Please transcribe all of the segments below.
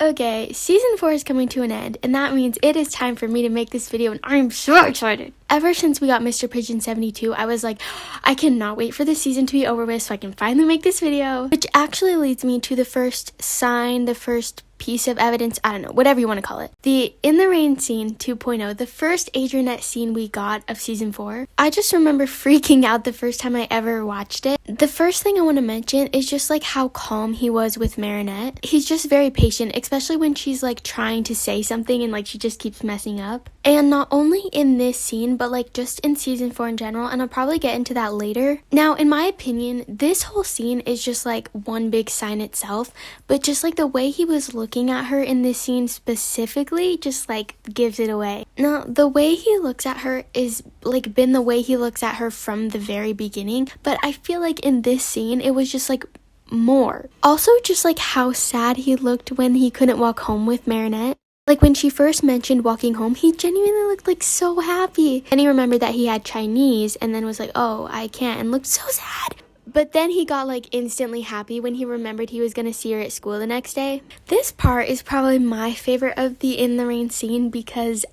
Okay, season 4 is coming to an end, and that means it is time for me to make this video, and I'm so excited. Ever since we got Mr. Pigeon 72, I was like, I cannot wait for the season to be over with so I can finally make this video. Which actually leads me to the first sign, the first piece of evidence, I don't know, whatever you want to call it. The In the Rain scene 2.0, the first adrinette scene we got of season 4. I just remember freaking out the first time I ever watched it. The first thing I want to mention is just like how calm he was with Marinette. He's just very patient, especially when she's like trying to say something and like she just keeps messing up. And not only in this scene, but like just in season 4 in general, and I'll probably get into that later. Now, in my opinion, this whole scene is just like one big sign itself, but just like the way he was looking at her in this scene specifically just like gives it away. Now, the way he looks at her is like been the way he looks at her from the very beginning, but I feel like in this scene it was just like more. Also, just like how sad he looked when he couldn't walk home with Marinette. Like when she first mentioned walking home, he genuinely looked like so happy. And he remembered that he had Chinese and then was like, oh, I can't, and looked so sad. But then he got like instantly happy when he remembered he was going to see her at school the next day. This part is probably my favorite of the In the Rain scene because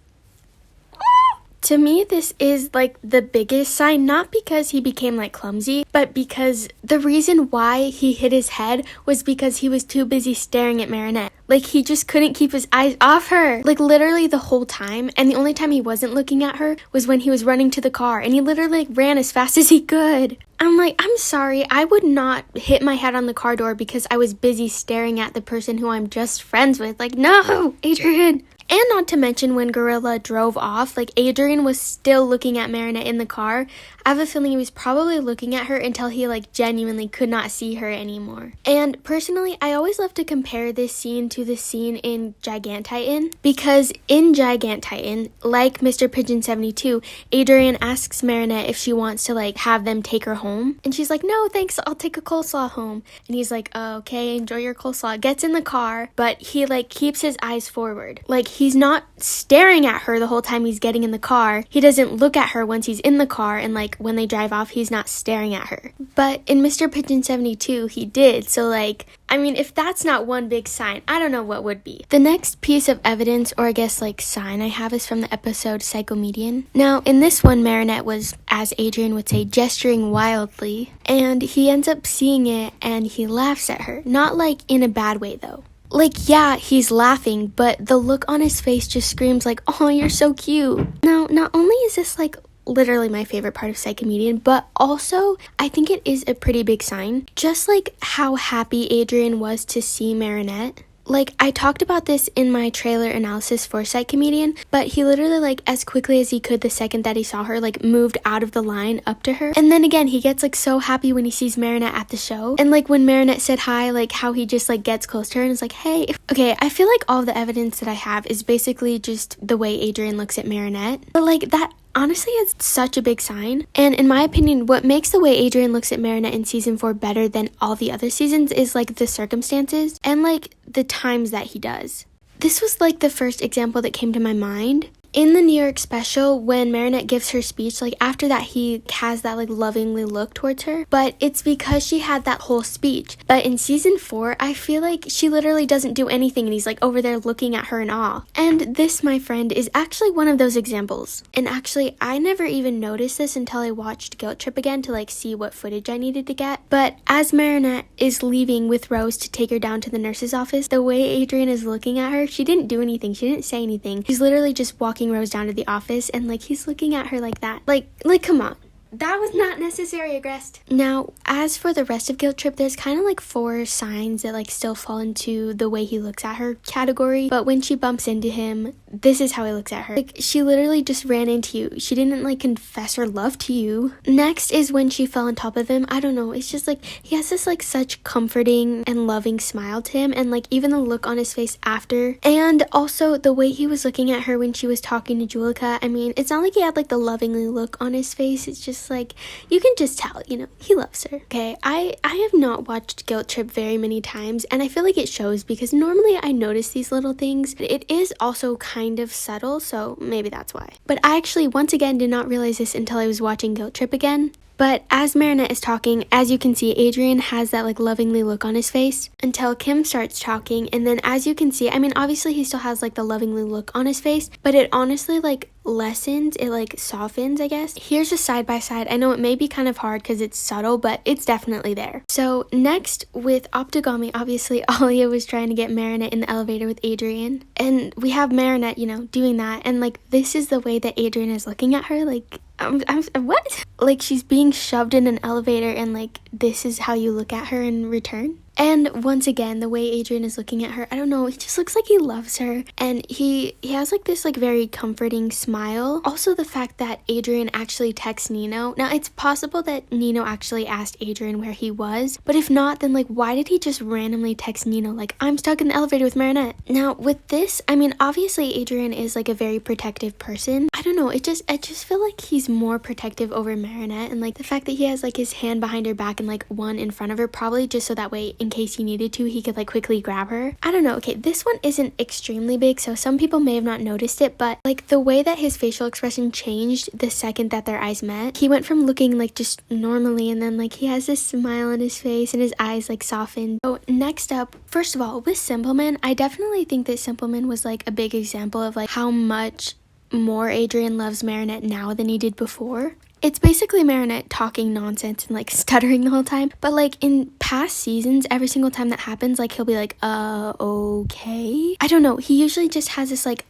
to me, this is like the biggest sign, not because he became like clumsy, but because the reason why he hit his head was because he was too busy staring at Marinette. Like he just couldn't keep his eyes off her, like literally the whole time. And the only time he wasn't looking at her was when he was running to the car, and he literally like ran as fast as he could. I'm like, I'm sorry, I would not hit my head on the car door because I was busy staring at the person who I'm just friends with. Like, no, Adrien. And not to mention when Gorilla drove off, like Adrien was still looking at Marinette in the car. I have a feeling he was probably looking at her until he like genuinely could not see her anymore. And personally, I always love to compare this scene to the scene in 𝚑𝚊𝚘𝚊𝚘 because in 𝚑𝚊𝚘𝚊𝚘, like Mr. Pigeon 72, Adrien asks Marinette if she wants to like have them take her home. And she's like, no, thanks, I'll take a coleslaw home. And he's like, oh, okay, enjoy your coleslaw. Gets in the car, but he like keeps his eyes forward. Like he's not staring at her the whole time he's getting in the car. He doesn't look at her once he's in the car, and like when they drive off, he's not staring at her. But in Mr. Pigeon 72, he did. So like, I mean, if that's not one big sign, I don't know what would be. The next piece of evidence, or I guess like sign I have, is from the episode 𝚑𝚘𝚊𝚘𝚘. Now, in this one, Marinette was, as Adrien would say, gesturing wildly, and he ends up seeing it and he laughs at her. Not like in a bad way though. Like, yeah, he's laughing, but the look on his face just screams like, oh, you're so cute. Now, not only is this like literally my favorite part of 𝚑𝚘𝚊𝚘𝚘, but also I think it is a pretty big sign. Just like how happy Adrien was to see Marinette. Like, I talked about this in my trailer analysis for 𝚑𝚘𝚘𝚘𝚘, but he literally, like, as quickly as he could the second that he saw her, like, moved out of the line up to her. And then again, he gets, like, so happy when he sees Marinette at the show. And, like, when Marinette said hi, like, how he just, like, gets close to her and is like, hey. Okay, I feel like all the evidence that I have is basically just the way Adrien looks at Marinette. But, like, that honestly is such a big sign. And in my opinion, what makes the way Adrien looks at Marinette in season 4 better than all the other seasons is like the circumstances and like the times that he does. This was like the first example that came to my mind. In the New York special, when Marinette gives her speech, like after that he has that like lovingly look towards her, but it's because she had that whole speech. But in season 4, I feel like she literally doesn't do anything and he's like over there looking at her in awe. And this, my friend, is actually one of those examples. And actually, I never even noticed this until I watched Guilt Trip again to like see what footage I needed to get. But as Marinette is leaving with Rose to take her down to the nurse's office, the way Adrien is looking at her, she didn't do anything, she didn't say anything. She's literally just walking Rose down to the office and like he's looking at her like that. Like come on. That was not necessary, Agrest. Now, as for the rest of Guilt Trip, there's kind of like 4 signs that like still fall into the way he looks at her category. But when she bumps into him, this is how he looks at her. Like, she literally just ran into you. She didn't like confess her love to you. Next is when she fell on top of him. I don't know. It's just like he has this like such comforting and loving smile to him. And like even the look on his face after. And also the way he was looking at her when she was talking to Julika. I mean, it's not like he had like the lovingly look on his face. It's just like, you can just tell, you know, he loves her. Okay, I have not watched Guilt Trip very many times, and I feel like it shows because normally I notice these little things. It is also kind of subtle, so maybe that's why. But I actually, once again, did not realize this until I was watching Guilt Trip again. But as Marinette is talking, as you can see, Adrien has that like lovingly look on his face until Kim starts talking. And then as you can see, I mean, obviously he still has like the lovingly look on his face, but it honestly like lessens, it like softens, I guess. Here's a side by side. I know it may be kind of hard because it's subtle, but it's definitely there. So next with Optigami, obviously Alia was trying to get Marinette in the elevator with Adrien, and we have Marinette, you know, doing that, and like this is the way that Adrien is looking at her, like what? Like she's being shoved in an elevator and like this is how you look at her in return. And once again, the way Adrien is looking at her, I don't know, he just looks like he loves her. And he has like this like very comforting smile. Also the fact that Adrien actually texts Nino. Now it's possible that Nino actually asked Adrien where he was, but if not, then like why did he just randomly text Nino like, I'm stuck in the elevator with Marinette? Now with this, I mean, obviously Adrien is like a very protective person. I don't know, I just feel like he's more protective over Marinette, and like the fact that he has like his hand behind her back and like one in front of her, probably just so that way in case he needed to, he could like quickly grab her. I don't know. Okay, this one isn't extremely big, so some people may have not noticed it, but like the way that his facial expression changed the second that their eyes met, he went from looking like just normally, and then like he has this smile on his face and his eyes like softened. So next up, first of all, with Simpleman, I definitely think that Simpleman was like a big example of like how much more Adrien loves Marinette now than he did before. It's basically Marinette talking nonsense and like stuttering the whole time, but like in past seasons, every single time that happens, like he'll be like, okay. I don't know, he usually just has this like,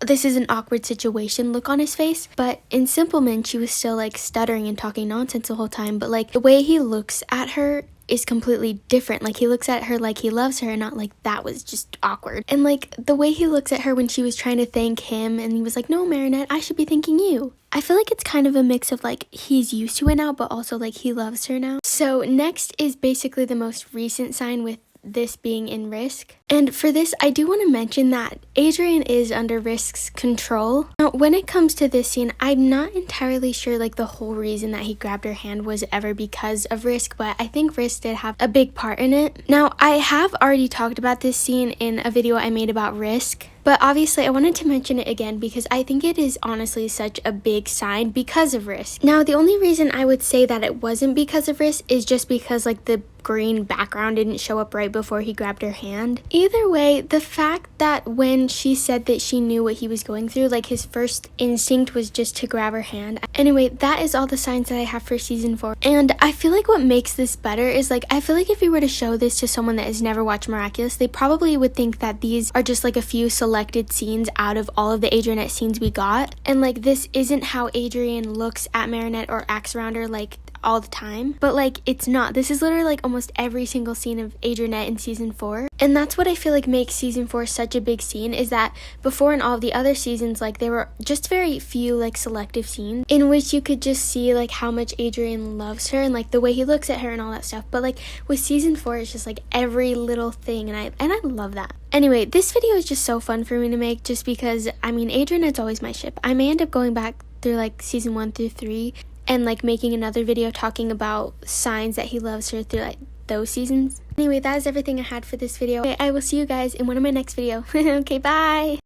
this is an awkward situation look on his face. But in Simpleman, she was still like stuttering and talking nonsense the whole time, but like the way he looks at her is completely different. Like he looks at her like he loves her, and not like that was just awkward. And like the way he looks at her when she was trying to thank him and he was like, no Marinette, I should be thanking you. I feel like it's kind of a mix of like he's used to it now, but also like he loves her now. So next is basically the most recent sign, with this being in Risk. And for this, I do want to mention that Adrien is under Risk's control. Now, when it comes to this scene, I'm not entirely sure like the whole reason that he grabbed her hand was ever because of Risk, but I think Risk did have a big part in it. Now, I have already talked about this scene in a video I made about Risk, but obviously I wanted to mention it again because I think it is honestly such a big sign because of Risk. Now, the only reason I would say that it wasn't because of Risk is just because like the green background didn't show up right before he grabbed her hand. Either way, the fact that when she said that she knew what he was going through, like his first instinct was just to grab her hand. Anyway, that is all the signs that I have for season 4. And I feel like what makes this better is like, I feel like if we were to show this to someone that has never watched Miraculous, they probably would think that these are just like a few selected scenes out of all of the Adrinette scenes we got. And like this isn't how Adrien looks at Marinette or acts around her like all the time, but like it's not. This is literally like almost every single scene of Adrinette in season 4, and that's what I feel like makes season 4 such a big scene, is that before in all of the other seasons, like there were just very few like selective scenes in which you could just see like how much Adrien loves her and like the way he looks at her and all that stuff. But like with season 4, it's just like every little thing, and I love that. Anyway, this video is just so fun for me to make, just because I mean Adrinette's always my ship. I may end up going back through like season 1 through 3 and like making another video talking about signs that he loves her through like those seasons. Anyway, that is everything I had for this video. Okay, I will see you guys in one of my next video. Okay, bye!